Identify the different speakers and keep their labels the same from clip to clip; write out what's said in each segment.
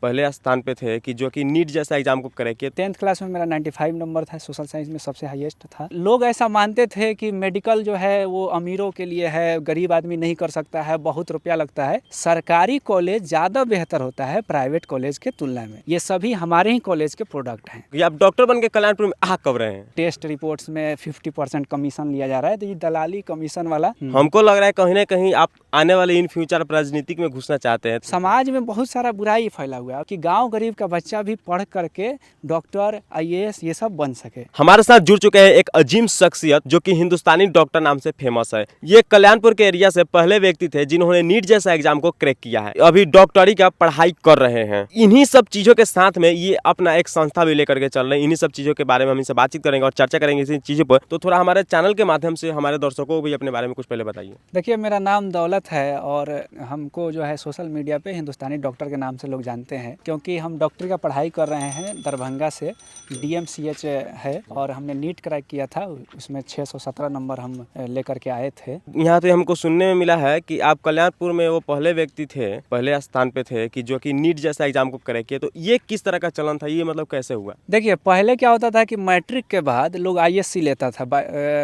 Speaker 1: पहले स्थान पे थे कि जो कि नीट जैसा एग्जाम को क्रैक किए।
Speaker 2: 10th क्लास में मेरा 95 नंबर था, सोशल साइंस में सबसे हाईएस्ट था। लोग ऐसा मानते थे कि मेडिकल जो है वो अमीरों के लिए है, गरीब आदमी नहीं कर सकता है, बहुत रुपया लगता है। सरकारी कॉलेज ज़्यादा बेहतर होता है प्राइवेट कॉलेज के तुलना में। ये सभी हमारे ही कॉलेज के प्रोडक्ट हैं।
Speaker 1: ये आप डॉक्टर बन के कल्याणपुर में आ कब रहे हैं?
Speaker 2: टेस्ट रिपोर्ट्स में 50% कमीशन लिया जा रहा है, तो ये दलाली कमीशन वाला।
Speaker 1: हमको लग रहा है कहीं ना कहीं आप आने वाले इन फ्यूचर राजनीतिक में घुसना चाहते हैं।
Speaker 2: समाज में बहुत सारा बुराई फैला हुआ है कि गांव गरीब का बच्चा भी पढ़ करके डॉक्टर, आईएएस ये सब बन सके।
Speaker 1: हमारे साथ जुड़ चुके हैं एक अजीम शख्सियत जो कि हिंदुस्तानी डॉक्टर नाम से फेमस है। ये कल्याणपुर के एरिया से पहले व्यक्ति थे जिन्होंने नीट जैसा एग्जाम को क्रैक किया है। अभी डॉक्टरी का पढ़ाई कर रहे हैं। इन्हीं सब चीजों के साथ में ये अपना एक संस्था भी लेकर के चल रहे हैं। इन्हीं सब चीजों के बारे में हम इनसे बातचीत करेंगे और चर्चा करेंगे इसी चीजों पर। तो थोड़ा हमारे चैनल के माध्यम से हमारे दर्शकों को भी अपने बारे में कुछ पहले बताइए।
Speaker 2: देखिए, मेरा नाम दौलत है और हमको जो है सोशल मीडिया पे हिंदुस्तानी डॉक्टर के नाम से लोग जानते हैं, क्योंकि हम डॉक्टरी का पढ़ाई कर रहे हैं दरभंगा से। DMCH है और हमने नीट क्रैक किया था, उसमें 617 नंबर हम लेकर के आए थे।
Speaker 1: यहाँ पे हमको सुनने में मिला है कि आप कल्याणपुर में वो पहले व्यक्ति थे, पहले स्थान पे थे कि जो कि नीट जैसा एग्जाम को क्रैक किए। तो ये किस तरह का चलन था, ये मतलब कैसे हुआ?
Speaker 2: देखिए, पहले क्या होता था कि मैट्रिक के बाद लोग ISC लेता था,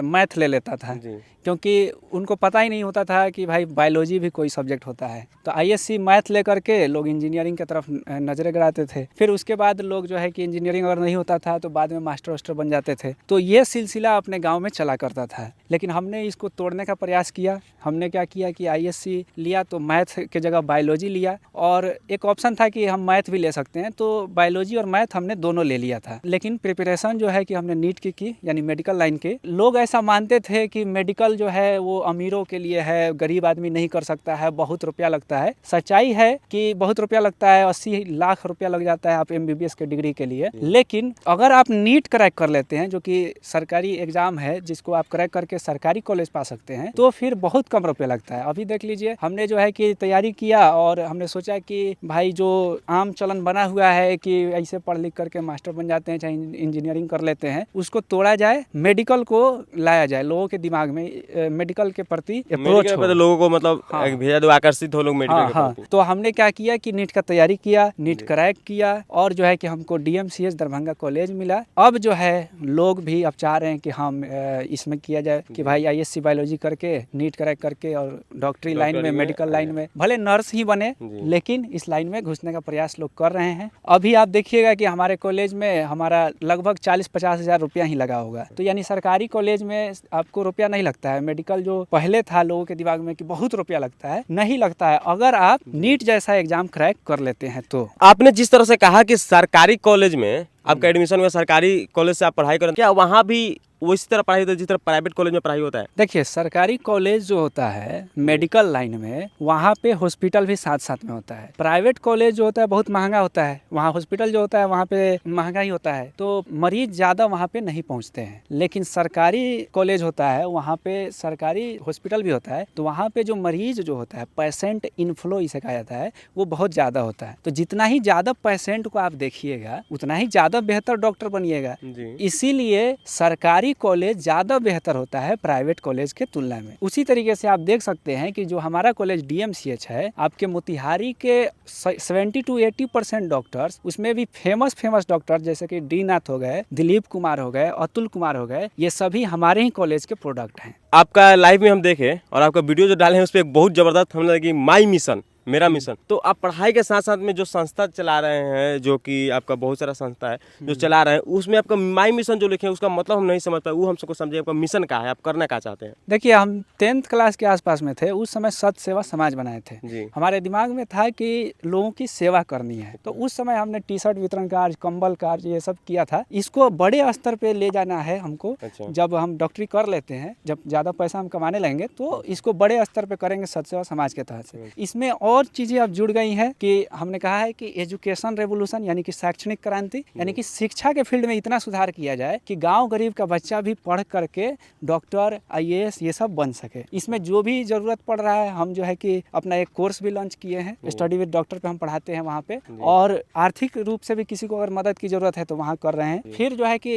Speaker 2: मैथ ले लेता था, क्योंकि उनको पता ही नहीं होता था कि भाई बायोलॉजी भी कोई सब्जेक्ट होता है। तो ISC मैथ लेकर के लोग इंजीनियरिंग की तरफ नजरें गड़ाते थे। फिर उसके बाद लोग जो है कि इंजीनियरिंग अगर नहीं होता था तो बाद में मास्टर वास्टर बन जाते थे। तो ये सिलसिला अपने गांव में चला करता था, लेकिन हमने इसको तोड़ने का प्रयास किया। हमने क्या किया कि ISC लिया तो मैथ के जगह बायोलॉजी लिया, और एक ऑप्शन था कि हम मैथ भी ले सकते हैं, तो बायोलॉजी और मैथ हमने दोनों ले लिया था। लेकिन प्रिपरेशन जो है कि हमने नीट की यानी मेडिकल लाइन के। लोग ऐसा मानते थे कि मेडिकल जो है वो अमीरों के लिए है, गरीब आदमी नहीं कर सकता है, बहुत रुपया लगता है। सच्चाई है कि बहुत रुपया लगता है, 80 लाख रुपया लग जाता है आप MBBS के डिग्री के लिए। लेकिन अगर आप नीट क्रैक कर लेते हैं, जो कि सरकारी एग्जाम है जिसको आप क्रैक करके सरकारी कॉलेज पा सकते हैं, तो फिर बहुत कम रुपया लगता है। अभी देख लीजिए, हमने जो है कि तैयारी किया और हमने सोचा कि भाई जो आम चलन बना हुआ है कि ऐसे पढ़ लिख करके मास्टर बन जाते हैं, चाहे इंजीनियरिंग कर लेते हैं, उसको तोड़ा जाए, मेडिकल को लाया जाए। लोगों के दिमाग में मेडिकल के प्रति अप्रोच हो,
Speaker 1: तो लोगों को मतलब भेजा दो, आकर्षित हो लोग मेडिकल के प्रति।
Speaker 2: तो हमने क्या किया कि नीट का तैयारी किया, नीट क्रैक किया, और जो है कि हमको DMCH दरभंगा कॉलेज मिला। अब जो है लोग भी अब चाह रहे हैं कि हम इसमें किया जाए कि भाई ISC बायोलॉजी करके, नीट क्रैक करके और डॉक्टरी लाइन में, मेडिकल लाइन में, भले नर्स ही बने, लेकिन इस लाइन में घुसने का प्रयास लोग कर रहे हैं। अभी आप देखिएगा कि हमारे कॉलेज में हमारा लगभग 40-50 हज़ार रुपया ही लगा होगा। तो यानी सरकारी कॉलेज में आपको रुपया नहीं लगता है। मेडिकल जो पहले था लोगों के दिमाग में कि बहुत रुपया लगता है, नहीं लगता है अगर आप नीट जैसा एग्जाम क्रैक कर लेते हैं तो।
Speaker 1: आपने जिस तरह से कहा कि सरकारी कॉलेज में आपका एडमिशन हुआ, सरकारी कॉलेज से आप पढ़ाई करें, क्या वहाँ भी उसी तरह पढ़ाई होता है जिस तरह प्राइवेट कॉलेज में पढ़ाई होता है?
Speaker 2: देखिए, सरकारी कॉलेज जो होता है मेडिकल लाइन में, वहाँ पे हॉस्पिटल भी साथ साथ में होता है। प्राइवेट कॉलेज जो होता है बहुत महंगा होता है, वहाँ हॉस्पिटल जो होता है वहाँ पे महंगा ही होता है, तो मरीज ज़्यादा वहाँ पे नहीं पहुँचते हैं। लेकिन सरकारी कॉलेज होता है, वहाँ पे सरकारी हॉस्पिटल भी होता है, तो वहाँ पे जो मरीज जो होता है, पेशेंट इनफ्लो इसे कहा जाता है, वो बहुत ज़्यादा होता है। तो जितना ही ज़्यादा पेशेंट को आप देखिएगा, उतना ही ज़्यादा बेहतर डॉक्टर बनिएगा। इसीलिए सरकारी कॉलेज ज़्यादा बेहतर होता है प्राइवेट कॉलेज के तुलना में। उसी तरीके से आप देख सकते हैं कि जो हमारा कॉलेज DMCH है, आपके मोतिहारी के 70 to 80% डॉक्टर्स, उसमें भी फेमस डॉक्टर जैसे कि डी नाथ हो गए, दिलीप कुमार हो गए, अतुल कुमार हो गए, ये सभी हमारे ही कॉलेज के प्रोडक्ट हैं।
Speaker 1: आपका लाइव में हम देखे और आपका वीडियो जो डाले हैं उस पर एक बहुत जबरदस्त हमने लगी, माई मिशन, मेरा मिशन। तो आप पढ़ाई के साथ साथ में जो संस्था चला रहे हैं, जो कि आपका बहुत सारा संस्था है जो चला रहे हैं, उसमें आपका माई मिशन जो लिखे हैं उसका मतलब हम नहीं समझ पाए, वो हम सबको समझे आपका मिशन क्या है, आप करना क्या चाहते हैं?
Speaker 2: देखिए, हम 10th क्लास के आसपास में थे, उस समय सत सेवा समाज बनाए थे। हमारे दिमाग में था कि लोगों की सेवा करनी है, तो उस समय हमने टी-शर्ट वितरण कार्य, कंबल कार्य, ये सब किया था। इसको बड़े स्तर पे ले जाना है हमको। जब हम डॉक्टरी कर लेते हैं, जब ज़्यादा पैसा हम कमाने लगेंगे, तो इसको बड़े स्तर पे करेंगे सत सेवा समाज के तहत से। इसमें और चीज़ें अब जुड़ गई हैं कि हमने कहा है कि एजुकेशन रेवोल्यूशन, यानी कि शैक्षणिक क्रांति, यानी कि शिक्षा के फील्ड में इतना सुधार किया जाए कि गांव गरीब का बच्चा भी पढ़ करके डॉक्टर, IAS ये सब बन सके। इसमें जो भी ज़रूरत पड़ रहा है, हम जो है कि अपना एक कोर्स भी लॉन्च किए हैं, स्टडी विद डॉक्टर पे हम पढ़ाते हैं वहाँ पे, और आर्थिक रूप से भी किसी को अगर मदद की ज़रूरत है तो वहाँ कर रहे हैं। फिर जो है कि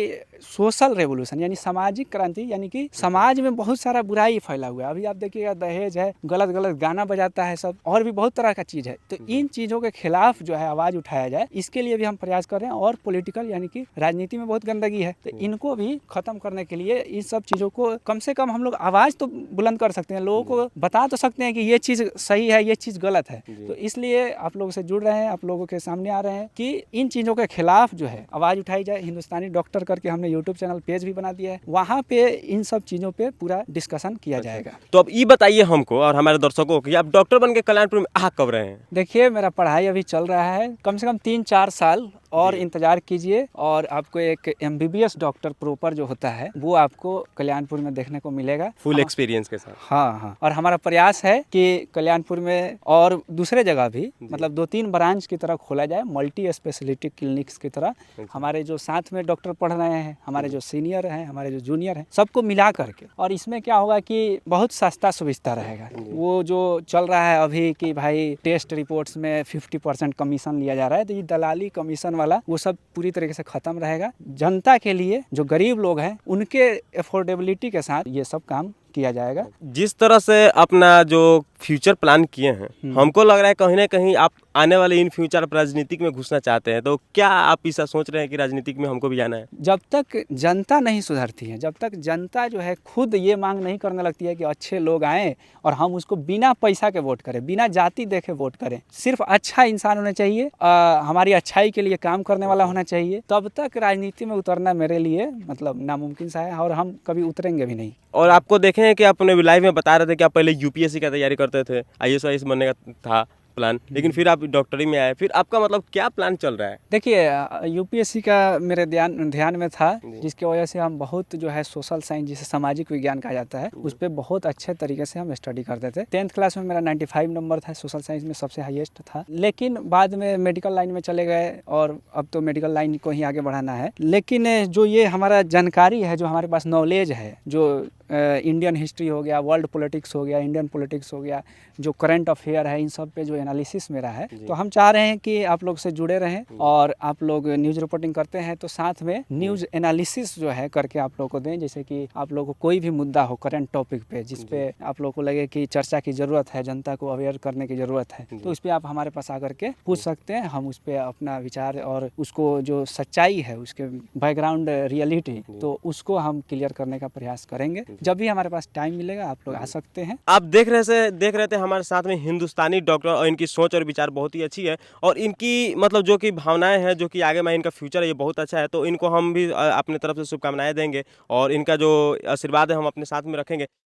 Speaker 2: सोशल रेवोल्यूशन यानी सामाजिक क्रांति, यानी कि समाज में बहुत सारा बुराई फैला हुआ है। अभी आप देखिएगा, दहेज है, गलत गाना बजाता है सब, और भी बहुत बहुत तरह का चीज़ है। तो इन चीज़ों के खिलाफ जो है आवाज़ उठाया जाए, इसके लिए भी हम प्रयास कर रहे हैं। और पॉलिटिकल यानी कि राजनीति में बहुत गंदगी है, तो इनको भी खत्म करने के लिए इन सब चीज़ों को कम से कम हम लोग आवाज़ तो बुलंद कर सकते हैं, लोगों को बता तो सकते हैं कि ये चीज़ सही है, ये चीज़ गलत है। तो इसलिए आप लोगों से जुड़ रहे हैं, आप लोगों के सामने आ रहे हैं कि इन चीज़ों के खिलाफ जो है आवाज़ उठाई जाए। हिंदुस्तानी डॉक्टर करके हमने यूट्यूब चैनल पेज भी बना दिया है, वहाँ पे इन सब चीज़ों पे पूरा डिस्कशन किया जाएगा।
Speaker 1: तो अब ये बताइए हमको और हमारे दर्शकों को कि आप डॉक्टर बन के कल्याणपुर में आ कब रहे हैं?
Speaker 2: देखिए, मेरा पढ़ाई अभी चल रहा है, कम से कम 3-4 साल और इंतज़ार कीजिए, और आपको एक MBBS डॉक्टर प्रॉपर जो होता है वो आपको कल्याणपुर में देखने को मिलेगा,
Speaker 1: फुल एक्सपीरियंस के साथ।
Speaker 2: हाँ। और हमारा प्रयास है कि कल्याणपुर में और दूसरे जगह भी मतलब 2-3 ब्रांच की तरह खोला जाए, मल्टी स्पेशलिटी क्लिनिक्स की तरह। हमारे जो साथ में डॉक्टर पढ़ रहे हैं, हमारे जो सीनियर हैं, हमारे जो जूनियर हैं, सबको मिला करके। और इसमें क्या होगा कि बहुत सस्ता सुविधा रहेगा। वो जो चल रहा है अभी कि भाई टेस्ट रिपोर्ट्स में 50% कमीशन लिया जा रहा है, तो ये दलाली कमीशन वाला वो सब पूरी तरीके से खत्म रहेगा। जनता के लिए, जो गरीब लोग हैं, उनके अफोर्डेबिलिटी के साथ ये सब काम किया जाएगा।
Speaker 1: जिस तरह से अपना जो फ्यूचर प्लान किए हैं, हमको लग रहा है कहीं ना कहीं आप आने वाले इन फ्यूचर आप राजनीतिक में घुसना चाहते हैं। तो क्या आप ऐसा सोच रहे हैं कि राजनीतिक में हमको भी जाना है?
Speaker 2: जब तक जनता नहीं सुधरती है, जब तक जनता जो है खुद ये मांग नहीं करने लगती है कि अच्छे लोग आएँ और हम उसको बिना पैसा के वोट करें, बिना जाति देखे वोट करें, सिर्फ अच्छा इंसान होना चाहिए, हमारी अच्छाई के लिए काम करने वाला होना चाहिए, तब तक राजनीति में उतरना मेरे लिए मतलब नामुमकिन सा है, और हम कभी उतरेंगे भी नहीं।
Speaker 1: और आपको देखें कि आप अपने लाइफ में बता रहे थे कि आप पहले UPSC का तैयारी करते थे, IAS बनने का था प्लान, लेकिन फिर आप डॉक्टरी में आए, फिर आपका मतलब क्या प्लान चल रहा है?
Speaker 2: देखिए, UPSC का मेरे ध्यान में था, जिसकी वजह से हम बहुत जो है सोशल साइंस, जिसे सामाजिक विज्ञान कहा जाता है, उस पर बहुत अच्छे तरीके से हम स्टडी करते थे। 10th क्लास में मेरा 95 नंबर था, सोशल साइंस में सबसे हाईएस्ट था। लेकिन बाद में मेडिकल लाइन में चले गए, और अब तो मेडिकल लाइन को ही आगे बढ़ाना है। लेकिन जो ये हमारा जानकारी है, जो हमारे पास नॉलेज है, जो इंडियन हिस्ट्री हो गया, वर्ल्ड पॉलिटिक्स हो गया, इंडियन पॉलिटिक्स हो गया, जो करंट अफेयर है, इन सब पे जो एनालिसिस मेरा है, तो हम चाह रहे हैं कि आप लोग से जुड़े रहें। और आप लोग न्यूज़ रिपोर्टिंग करते हैं तो साथ में न्यूज़ एनालिसिस जो है करके आप लोग को दें। जैसे कि आप लोग को कोई भी मुद्दा हो करंट टॉपिक पे, जिस पे आप लोग को लगे कि चर्चा की ज़रूरत है, जनता को अवेयर करने की ज़रूरत है, तो उस पर आप हमारे पास आकर के पूछ सकते हैं। हम उस पर अपना विचार और उसको जो सच्चाई है, उसके बैकग्राउंड रियलिटी, तो उसको हम क्लियर करने का प्रयास करेंगे। जब भी हमारे पास टाइम मिलेगा आप लोग आ सकते हैं।
Speaker 1: आप देख रहे थे हमारे साथ में हिंदुस्तानी डॉक्टर, और इनकी सोच और विचार बहुत ही अच्छी है, और इनकी मतलब जो कि भावनाएं हैं, जो कि आगे में इनका फ्यूचर है, ये बहुत अच्छा है। तो इनको हम भी अपने तरफ से शुभकामनाएं देंगे, और इनका जो आशीर्वाद है हम अपने साथ में रखेंगे।